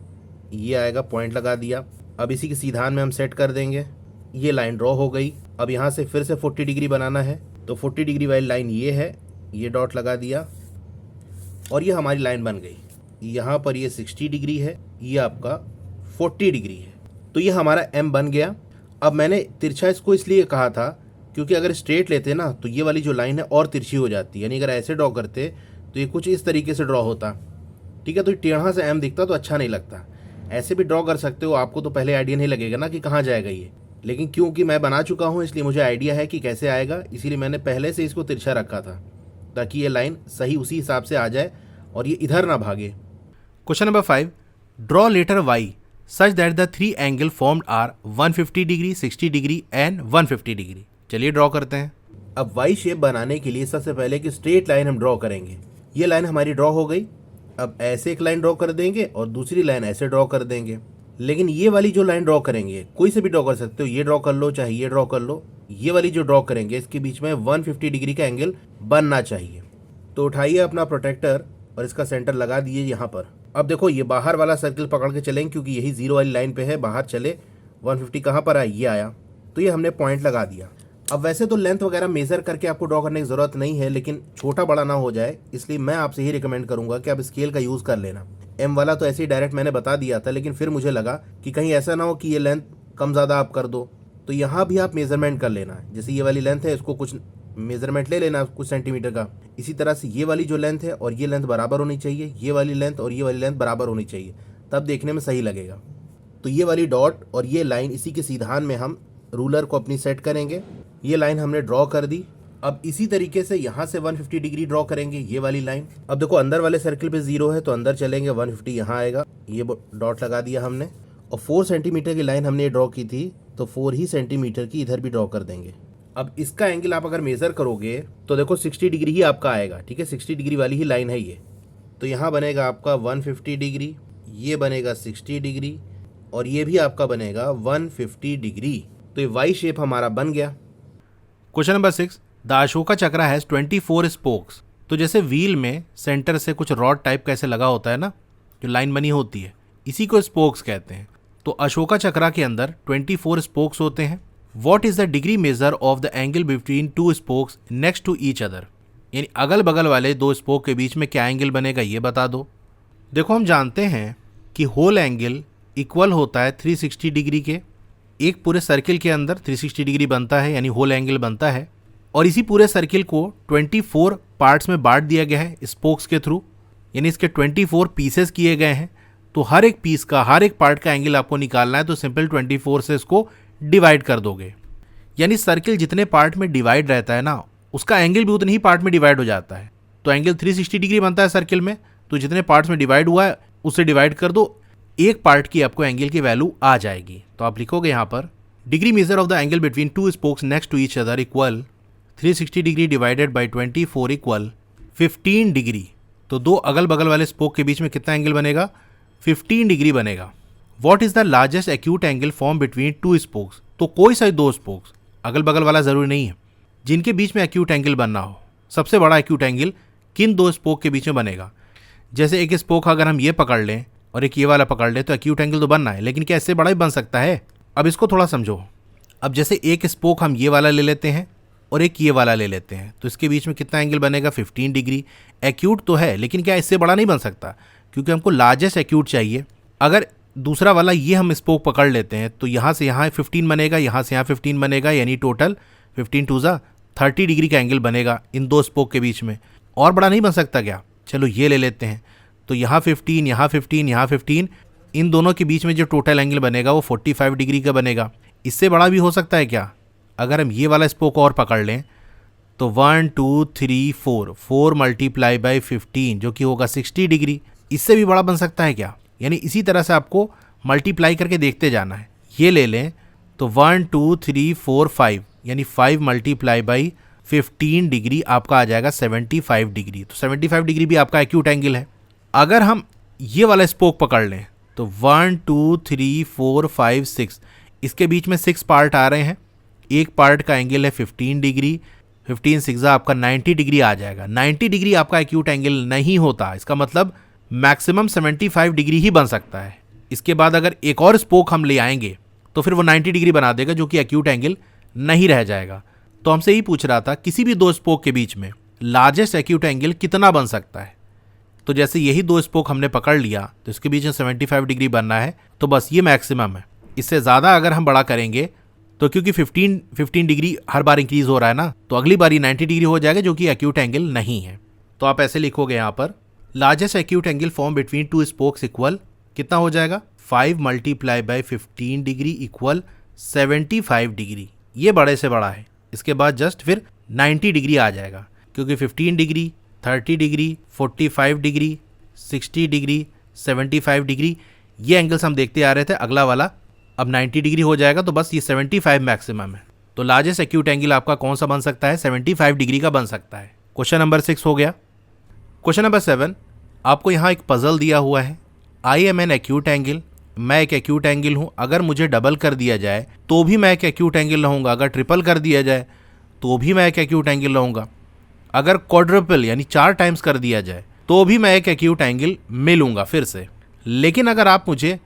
ये आएगा, पॉइंट लगा दिया। अब इसी के सीधान में हम सेट कर देंगे। ये लाइन ड्रॉ हो गई। अब यहाँ से फिर से 40 डिग्री बनाना है, तो 40 डिग्री वाली लाइन ये है, ये डॉट लगा दिया और ये हमारी लाइन बन गई। यहाँ पर ये 60 डिग्री है, ये आपका 40 डिग्री है। तो ये हमारा m बन गया। अब मैंने तिरछा इसको इसलिए कहा था क्योंकि अगर स्ट्रेट लेते ना तो ये वाली जो लाइन है और तिरछी हो जाती, यानी अगर ऐसे ड्रॉ करते तो ये कुछ इस तरीके से ड्रॉ होता। ठीक है, तो टेढ़ा से m दिखता तो अच्छा नहीं लगता। ऐसे भी ड्रॉ कर सकते हो, आपको तो पहले आइडिया नहीं लगेगा ना कि कहाँ जाएगा ये, लेकिन क्योंकि मैं बना चुका हूँ इसलिए मुझे आइडिया है कि कैसे आएगा, इसीलिए मैंने पहले से इसको तिरछा रखा था ताकि ये लाइन सही उसी हिसाब से आ जाए और ये इधर ना भागे। Question number 5, draw letter y such that the three angle formed are 150 degree, 60 degree and 150 degree. चलिए ड्रॉ करते हैं। अब y शेप बनाने के लिए सबसे पहले एक स्ट्रेट लाइन हम ड्रॉ करेंगे। ये लाइन हमारी ड्रॉ हो गई। अब ऐसे एक लाइन ड्रॉ कर देंगे और दूसरी लाइन ऐसे ड्रॉ कर देंगे। लेकिन ये वाली जो लाइन ड्रॉ करेंगे, कोई से भी ड्रॉ कर सकते हो, ये ड्रॉ कर लो चाहे ये ड्रॉ कर लो, ये वाली जो ड्रॉ करेंगे इसके बीच में 150 डिग्री का एंगल बनना चाहिए। तो उठाइए अपना प्रोटेक्टर और इसका सेंटर लगा दिए यहाँ पर। अब देखो ये बाहर वाला सर्किल पकड़ के चलेंगे क्योंकि यही 0 वाली लाइन पे है, बाहर चले 150 कहाँ पर आया, ये आया, तो ये हमने पॉइंट लगा दिया। अब वैसे तो लेंथ वगैरह मेजर करके आपको ड्रॉ करने की ज़रूरत नहीं है, लेकिन छोटा बड़ा ना हो जाए इसलिए मैं आपसे ही रिकमेंड करूंगा कि आप स्केल का यूज़ कर लेना। m वाला तो ऐसे ही डायरेक्ट मैंने बता दिया था, लेकिन फिर मुझे लगा कि कहीं ऐसा ना हो कि ये लेंथ कम ज़्यादा आप कर दो, तो यहाँ भी आप मेजरमेंट कर लेना। जैसे ये वाली लेंथ है, इसको कुछ मेजरमेंट ले लेना कुछ सेंटीमीटर का। इसी तरह से ये वाली जो लेंथ है और ये लेंथ बराबर होनी चाहिए, ये वाली लेंथ और ये वाली लेंथ बराबर होनी चाहिए, तब देखने में सही लगेगा। तो ये वाली डॉट और ये लाइन इसी के सीधान में हम रूलर को अपनी सेट करेंगे। ये लाइन हमने ड्रॉ कर दी। अब इसी तरीके से यहाँ से 150 डिग्री ड्रॉ करेंगे ये वाली लाइन। अब देखो अंदर वाले सर्किल पे 0 है तो अंदर चलेंगे, 150 यहाँ आएगा, ये डॉट लगा दिया हमने। और 4 सेंटीमीटर की लाइन हमने ड्रॉ की थी तो 4 ही सेंटीमीटर की इधर भी ड्रॉ कर देंगे। अब इसका एंगल आप अगर मेज़र करोगे तो देखो 60 डिग्री ही आपका आएगा। ठीक है, 60 डिग्री वाली ही लाइन है ये। तो यहाँ बनेगा आपका 150 डिग्री, ये बनेगा 60 डिग्री और ये भी आपका बनेगा 150 डिग्री। तो ये वाई शेप हमारा बन गया। क्वेश्चन नंबर 6, द अशोका चक्र हैज़ 24 स्पोक्स। तो जैसे व्हील में सेंटर से कुछ रॉड टाइप का ऐसे लगा होता है ना, जो लाइन बनी होती है, इसी को स्पोक्स कहते हैं। तो अशोका चक्र के अंदर 24 स्पोक्स होते हैं। What is the degree measure of the angle between 2 spokes next to each other. यानी अगल बगल वाले 2 स्पोक के बीच में क्या एंगल बनेगा ये बता दो। देखो हम जानते हैं कि होल एंगल इक्वल होता है 360 डिग्री के। एक पूरे सर्किल के अंदर 360 डिग्री बनता है, यानी होल एंगल बनता है। और इसी पूरे सर्किल को 24 पार्ट्स में बांट दिया गया है स्पोक्स के थ्रू, यानी इसके 24 पीसेस किए गए हैं। तो हर एक पीस का, हर एक पार्ट का एंगल आपको निकालना है, तो सिंपल 24 से इसको डिवाइड कर दोगे। यानी सर्किल जितने पार्ट में डिवाइड रहता है ना, उसका एंगल भी उतने ही पार्ट में डिवाइड हो जाता है। तो एंगल 360 डिग्री बनता है सर्किल में, तो जितने पार्ट्स में डिवाइड हुआ है उससे डिवाइड कर दो, एक पार्ट की आपको एंगल की वैल्यू आ जाएगी। तो आप लिखोगे यहाँ पर degree measure of the angle between 2 spokes next to each other equal 360 degree divided by 24 equal 15 degree. तो 2 अगल बगल वाले स्पोक के बीच में कितना एंगल बनेगा, 15 डिग्री बनेगा। What is the largest acute angle form between 2 spokes. तो कोई सा 2 स्पोक्स, अगल बगल वाला ज़रूरी नहीं है, जिनके बीच में एक्यूट एंगल बनना हो। सबसे बड़ा एक्यूट एंगल किन 2 स्पोक के बीच में बनेगा। जैसे एक स्पोक अगर हम ये पकड़ लें और एक ये वाला पकड़ लें तो एक्यूट एंगल तो बनना है, लेकिन क्या इससे बड़ा भी बन सकता है। अब इसको थोड़ा समझो। अब जैसे एक स्पोक हम ये वाला ले लेते हैं और एक ये वाला ले लेते हैं, तो इसके बीच में कितना एंगल बनेगा? 15 डिग्री। एक्यूट तो है, लेकिन क्या इससे बड़ा नहीं बन सकता, क्योंकि हमको लार्जेस्ट एक्यूट चाहिए। अगर दूसरा वाला ये हम स्पोक पकड़ लेते हैं तो यहाँ से यहाँ 15 बनेगा, यहाँ से यहाँ 15 बनेगा, यानी टोटल 15 टू ज़ा 30 डिग्री का एंगल बनेगा इन दो स्पोक के बीच में। और बड़ा नहीं बन सकता क्या? चलो ये ले लेते हैं, तो यहाँ 15, यहाँ 15, यहाँ 15, इन दोनों के बीच में जो टोटल एंगल बनेगा वो 45 डिग्री का बनेगा। इससे बड़ा भी हो सकता है क्या? अगर हम ये वाला स्पोक और पकड़ लें तो 1 2 3 4, 4 मल्टीप्लाई बाई 15 जो कि होगा 60 डिग्री। इससे भी बड़ा बन सकता है क्या? यानी इसी तरह से आपको मल्टीप्लाई करके देखते जाना है। ये ले लें तो 1 2 3 4 5, यानी 5 मल्टीप्लाई बाई 15 डिग्री आपका आ जाएगा 75 डिग्री। तो 75 डिग्री भी आपका एक्यूट एंगल है। अगर हम ये वाला स्पोक पकड़ लें तो 1 2 3 4 5 6, इसके बीच में 6 पार्ट आ रहे हैं। एक पार्ट का एंगल है 15 डिग्री, 15 6 आपका 90 डिग्री आ जाएगा। 90 डिग्री आपका एक्यूट एंगल नहीं होता, इसका मतलब मैक्सिमम 75 डिग्री ही बन सकता है। इसके बाद अगर एक और स्पोक हम ले आएंगे तो फिर वो 90 डिग्री बना देगा, जो कि एक्यूट एंगल नहीं रह जाएगा। तो हमसे यही पूछ रहा था किसी भी दो स्पोक के बीच में लार्जेस्ट एक्यूट एंगल कितना बन सकता है। तो जैसे यही दो स्पोक हमने पकड़ लिया तो इसके बीच में 75 डिग्री बनना है, तो बस ये मैक्सिमम है। इससे ज़्यादा अगर हम बड़ा करेंगे तो क्योंकि 15 डिग्री हर बार इंक्रीज हो रहा है ना, तो अगली बारी 90 डिग्री हो जाएगा, जो कि एक्यूट एंगल नहीं है। तो आप ऐसे लिखोगे यहाँ पर largest acute angle form between two spokes equal कितना हो जाएगा? 5 multiply by 15 degree equal 75 degree. ये बड़े से बड़ा है। इसके बाद जस्ट फिर 90 डिग्री आ जाएगा, क्योंकि 15 degree, 30 degree, 45 degree, 60 degree, 75 degree, ये एंगल्स हम देखते आ रहे थे। अगला वाला अब 90 डिग्री हो जाएगा, तो बस ये 75 मैक्सिमम है। तो लार्जेस्ट एक्यूट एंगल आपका कौन सा बन सकता है? 75 डिग्री का बन सकता है। क्वेश्चन नंबर 6 हो गया। क्वेश्चन नंबर 7, आपको यहाँ एक पजल दिया हुआ है। I am an acute angle, मैं एक एक्यूट एंगल हूँ। अगर मुझे डबल कर दिया जाए तो भी मैं एक एक्यूट एंगल रहूँगा, अगर ट्रिपल कर दिया जाए तो भी मैं एक एक्यूट एंगल रहूँगा, अगर क्वाड्रुपल यानी 4 टाइम्स कर दिया जाए तो भी मैं एक एक्यूट एंगल मिलूंगा फिर से। लेकिन अगर आप मुझे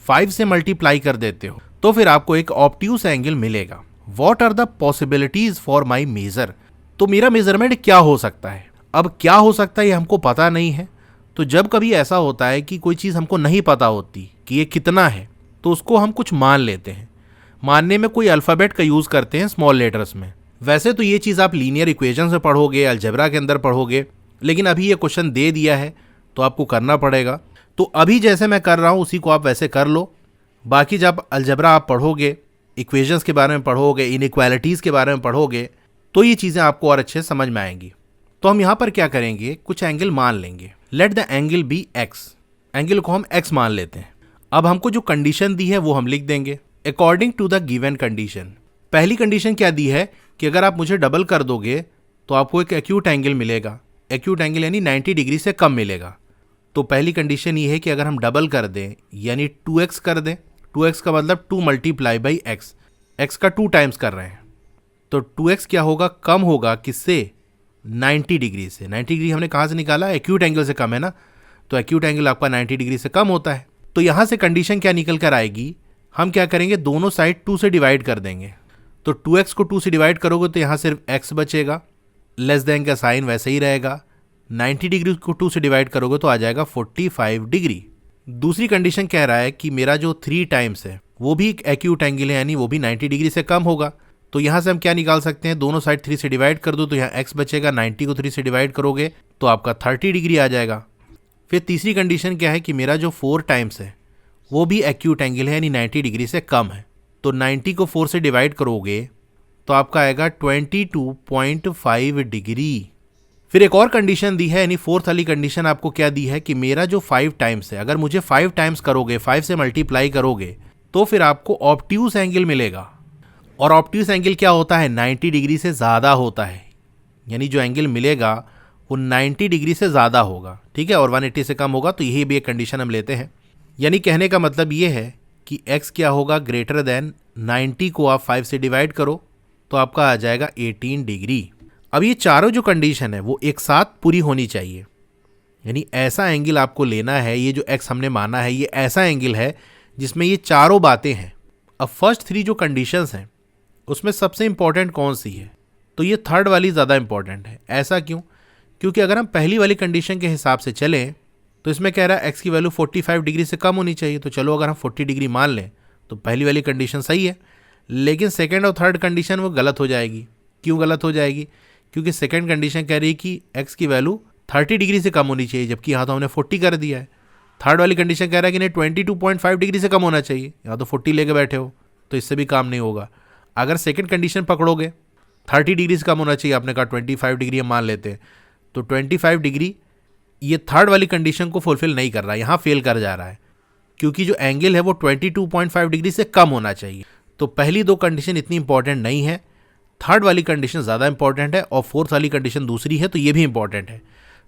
5 से मल्टीप्लाई कर देते हो तो फिर आपको एक ऑब्ट्यूस एंगल मिलेगा। What are the possibilities for my measure? तो मेरा मेजरमेंट क्या हो सकता है? अब क्या हो सकता है ये हमको पता नहीं है। तो जब कभी ऐसा होता है कि कोई चीज़ हमको नहीं पता होती कि ये कितना है, तो उसको हम कुछ मान लेते हैं। मानने में कोई अल्फ़ाबेट का यूज़ करते हैं स्मॉल लेटर्स में। वैसे तो ये चीज़ आप लीनियर इक्वेशन से पढ़ोगे, अलजेब्रा के अंदर पढ़ोगे, लेकिन अभी ये क्वेश्चन दे दिया है तो आपको करना पड़ेगा। तो अभी जैसे मैं कर रहा हूँ उसी को आप वैसे कर लो। बाकी जब अलजेब्रा आप पढ़ोगे, इक्वेशंस के बारे में पढ़ोगे, इनइक्वालिटीज़ के बारे में पढ़ोगे, तो ये चीज़ें आपको और अच्छे समझ में आएंगी। तो हम यहाँ पर क्या करेंगे, कुछ एंगल मान लेंगे। Let the angle be x, angle को हम एक्स मान लेते हैं। अब हमको जो कंडीशन दी है वो हम लिख देंगे according to the given condition. पहली कंडीशन क्या दी है कि अगर आप मुझे डबल कर दोगे तो आपको एक एक्यूट एंगल मिलेगा। एक्यूट एंगल यानी 90 डिग्री से कम मिलेगा। तो पहली कंडीशन ये है कि अगर हम डबल कर दें यानी 2x कर दें, 2x का मतलब 2 मल्टीप्लाई बाई एक्स, एक्स का 2 टाइम्स कर रहे हैं, तो 2x क्या होगा? कम होगा किससे? 90 डिग्री से। 90 डिग्री हमने कहाँ से निकाला? एक्यूट एंगल से कम है ना, तो एक्यूट एंगल आपका 90 डिग्री से कम होता है। तो यहाँ से कंडीशन क्या निकल कर आएगी? हम क्या करेंगे, दोनों साइड 2 से डिवाइड कर देंगे। तो 2x को 2 से डिवाइड करोगे तो यहाँ सिर्फ x बचेगा, लेस देन का साइन वैसे ही रहेगा। 90 डिग्री को 2 से डिवाइड करोगे तो आ जाएगा 45 डिग्री। दूसरी कंडीशन कह रहा है कि मेरा जो 3 टाइम्स है वो भी एक एक्यूट एंगल है, यानी वो भी 90 डिग्री से कम होगा। तो यहाँ से हम क्या निकाल सकते हैं, दोनों साइड 3 से डिवाइड कर दो तो यहाँ x बचेगा, 90 को 3 से डिवाइड करोगे तो आपका 30 डिग्री आ जाएगा। फिर तीसरी कंडीशन क्या है कि मेरा जो 4 टाइम्स है वो भी एक्यूट एंगल है, यानी 90 डिग्री से कम है। तो 90 को 4 से डिवाइड करोगे तो आपका आएगा 22.5 डिग्री। फिर एक और कंडीशन दी है, यानी फोर्थ वाली कंडीशन आपको क्या दी है कि मेरा जो 5 टाइम्स है, अगर मुझे 5 टाइम्स करोगे, 5 से मल्टीप्लाई करोगे तो फिर आपको ऑब्ट्यूस एंगल मिलेगा। और ऑब्ट्यूस एंगल क्या होता है? 90 डिग्री से ज़्यादा होता है, यानी जो एंगल मिलेगा वो 90 डिग्री से ज़्यादा होगा, ठीक है, और 180 से कम होगा। तो यही भी एक कंडीशन हम लेते हैं। यानी कहने का मतलब ये है कि x क्या होगा, ग्रेटर देन 90 को आप 5 से डिवाइड करो तो आपका आ जाएगा 18 डिग्री। अब ये चारों जो कंडीशन है वो एक साथ पूरी होनी चाहिए, यानी ऐसा एंगल आपको लेना है। ये जो x हमने माना है ये ऐसा एंगल है जिसमें ये चारों बातें हैं। अब फर्स्ट 3 जो कंडीशंस हैं उसमें सबसे इंपॉर्टेंट कौन सी है? तो ये थर्ड वाली ज़्यादा इंपॉर्टेंट है। ऐसा क्यों? क्योंकि अगर हम पहली वाली कंडीशन के हिसाब से चलें तो इसमें कह रहा है एक्स की वैल्यू 45 डिग्री से कम होनी चाहिए। तो चलो अगर हम 40 डिग्री मान लें तो पहली वाली कंडीशन सही है, लेकिन सेकेंड और थर्ड कंडीशन वो गलत हो जाएगी। क्यों गलत हो जाएगी? क्योंकि सेकेंड कंडीशन कह रही है कि एक्स की वैल्यू 30 डिग्री से कम होनी चाहिए, जबकि यहाँ तो हमने 40 कर दिया है। थर्ड वाली कंडीशन कह रहा है कि नहीं 22.5 डिग्री से कम होना चाहिए, यहाँ तो 40 लेके बैठे हो, तो इससे भी काम नहीं होगा। अगर सेकेंड कंडीशन पकड़ोगे 30 डिग्री से कम होना चाहिए, आपने कहा 25 डिग्री हम मान लेते हैं, तो 25 डिग्री ये थर्ड वाली कंडीशन को फुलफिल नहीं कर रहा है, यहाँ फेल कर जा रहा है, क्योंकि जो एंगल है वो 22.5 डिग्री से कम होना चाहिए। तो पहली 2 कंडीशन इतनी इंपॉर्टेंट नहीं है, थर्ड वाली कंडीशन ज़्यादा इंपॉर्टेंट है, और फोर्थ वाली कंडीशन दूसरी है, तो ये भी इंपॉर्टेंट है।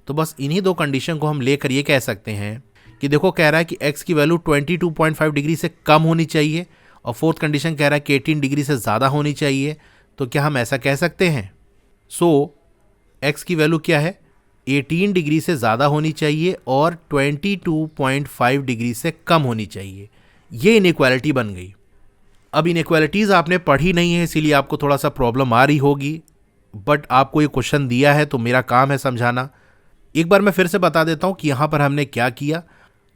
तो बस इन्हीं 2 कंडीशन को हम लेकर ये कह सकते हैं कि देखो कह रहा है कि x की वैल्यू 22.5 डिग्री से कम होनी चाहिए, और फोर्थ कंडीशन कह रहा है कि 18 डिग्री से ज़्यादा होनी चाहिए। तो क्या हम ऐसा कह सकते हैं? x की वैल्यू क्या है? 18 डिग्री से ज़्यादा होनी चाहिए और 22.5 डिग्री से कम होनी चाहिए। ये इनइक्वालिटी बन गई। अब इनइक्वालिटीज़ आपने पढ़ी नहीं है, इसीलिए आपको थोड़ा सा प्रॉब्लम आ रही होगी, बट आपको ये क्वेश्चन दिया है तो मेरा काम है समझाना। एक बार मैं फिर से बता देता हूँ कि यहाँ पर हमने क्या किया।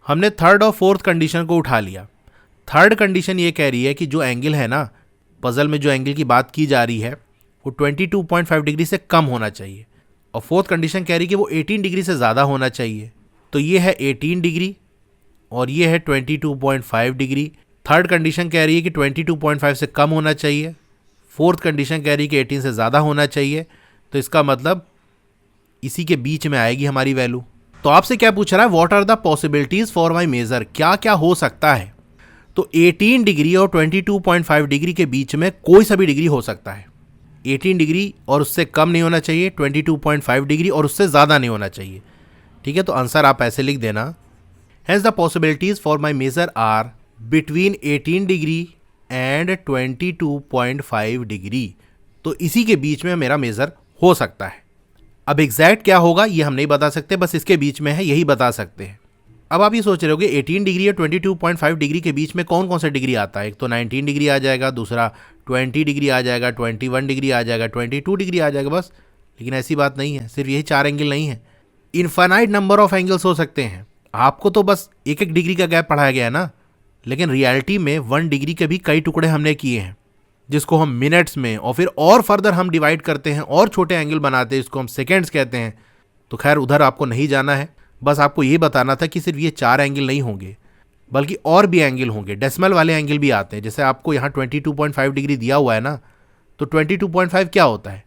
हमने थर्ड और फोर्थ कंडीशन को उठा लिया। थर्ड कंडीशन ये कह रही है कि जो एंगल है ना, पजल में जो एंगल की बात की जा रही है वो 22.5 डिग्री से कम होना चाहिए, और फोर्थ कंडीशन कह रही है कि वो 18 डिग्री से ज़्यादा होना चाहिए। तो ये है 18 डिग्री और ये है 22.5 डिग्री। थर्ड कंडीशन कह रही है कि 22.5 से कम होना चाहिए, फोर्थ कंडीशन कह रही है कि 18 से ज़्यादा होना चाहिए। तो इसका मतलब इसी के बीच में आएगी हमारी वैल्यू। तो आपसे क्या पूछ रहा है? What are the possibilities for my measure? क्या क्या हो सकता है? तो 18 डिग्री और 22.5 डिग्री के बीच में कोई सा भी डिग्री हो सकता है। 18 डिग्री और उससे कम नहीं होना चाहिए, 22.5 डिग्री और उससे ज़्यादा नहीं होना चाहिए। ठीक है, तो आंसर आप ऐसे लिख देना, has the possibilities for my measure are between 18 degree and 22.5 degree. तो इसी के बीच में मेरा मेजर हो सकता है। अब एग्जैक्ट क्या होगा ये हम नहीं बता सकते, बस इसके बीच में है यही बता सकते हैं। अब आप ये सोच रहे होगे 18 डिग्री और 22.5 डिग्री के बीच में कौन कौन सा डिग्री आता है? एक तो 19 डिग्री आ जाएगा, दूसरा 20 डिग्री आ जाएगा, 21 डिग्री आ जाएगा, 22 डिग्री आ जाएगा बस। लेकिन ऐसी बात नहीं है, सिर्फ यही 4 एंगल नहीं है, इनफाइनाइट नंबर ऑफ एंगल्स हो सकते हैं। आपको तो बस 1-1 डिग्री का गैप पढ़ाया गया है ना, लेकिन रियलिटी में 1 डिग्री के भी कई टुकड़े हमने किए हैं, जिसको हम मिनट्स में और फिर और फर्दर हम डिवाइड करते हैं और छोटे एंगल बनाते हैं, इसको हम सेकेंड्स कहते हैं। तो खैर उधर आपको नहीं जाना है, बस आपको ये बताना था कि सिर्फ ये 4 एंगल नहीं होंगे, बल्कि और भी एंगल होंगे। डेसिमल वाले एंगल भी आते हैं, जैसे आपको यहाँ 22.5 डिग्री दिया हुआ है ना, तो 22.5 क्या होता है?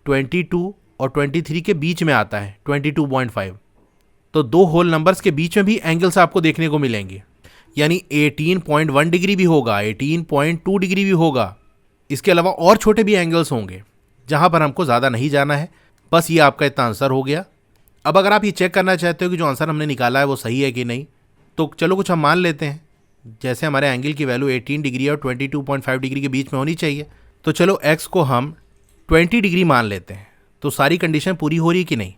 22 और 23 के बीच में आता है 22.5। तो 2 होल नंबर्स के बीच में भी एंगल्स आपको देखने को मिलेंगे, यानी 18.1 डिग्री भी होगा, 18.2 डिग्री भी होगा। इसके अलावा और छोटे भी एंगल्स होंगे, जहाँ पर हमको ज़्यादा नहीं जाना है। बस ये आपका इतना आंसर हो गया। अब अगर आप ये चेक करना चाहते हो कि जो आंसर हमने निकाला है वो सही है कि नहीं, तो चलो कुछ हम मान लेते हैं। जैसे हमारे एंगल की वैल्यू 18 डिग्री और 22.5 डिग्री के बीच में होनी चाहिए, तो चलो x को हम 20 डिग्री मान लेते हैं। तो सारी कंडीशन पूरी हो रही है कि नहीं?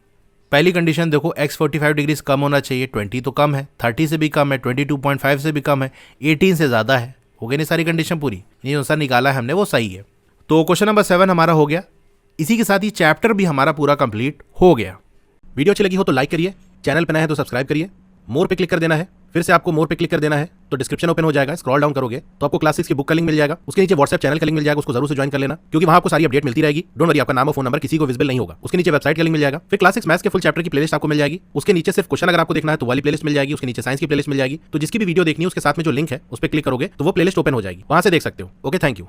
पहली कंडीशन देखो, x 45 डिग्री से कम होना चाहिए, 20 तो कम है, 30 से भी कम है, 22.5 से भी कम है, 18 से ज़्यादा है। हो गई नहीं सारी कंडीशन पूरी? ये आंसर निकाला है हमने वो सही है। तो क्वेश्चन नंबर 7 हमारा हो गया। इसी के साथ ही चैप्टर भी हमारा पूरा कंप्लीट हो गया। वीडियो अच्छी लगी हो तो लाइक करिए, चैनल पर नया है तो सब्सक्राइब करिए, मोर पे क्लिक कर देना है। फिर से आपको मोर पे क्लिक कर देना है तो डिस्क्रिप्शन ओपन हो जाएगा, स्क्रॉल डाउन करोगे तो आपको क्लास 6 की बुक का लिंक मिल जाएगा, उसके नीचे व्हाट्सएप चैनल का लिंक मिल जाएगा, उसको जरूर से ज्वाइन कर लेना, क्योंकि वहां आपको सारी अपडेट मिलती रहेगी। डोंट वरी, आपका नाम और फोन नंबर किसी को विजिबल नहीं होगा। उसके नीचे वेबसाइट का लिंक मिल जाएगा, फिर क्लास 6 मैथ्स के फुल चैप्टर की प्लेलिस्ट आपको मिल जाएगी, उसके नीचे सिर्फ क्वेश्चन अगर आपको देखना है तो वाली प्लेलिस्ट मिल जाएगी, उसके नीचे साइंस की प्लेलिस्ट मिल जाएगी। तो जिसकी भी वीडियो देखनी है उसके साथ में जो लिंक है उस पर क्लिक करोगे तो वो प्लेलिस्ट ओपन हो जाएगी, वहां से देख सकते हो। Okay, thank you.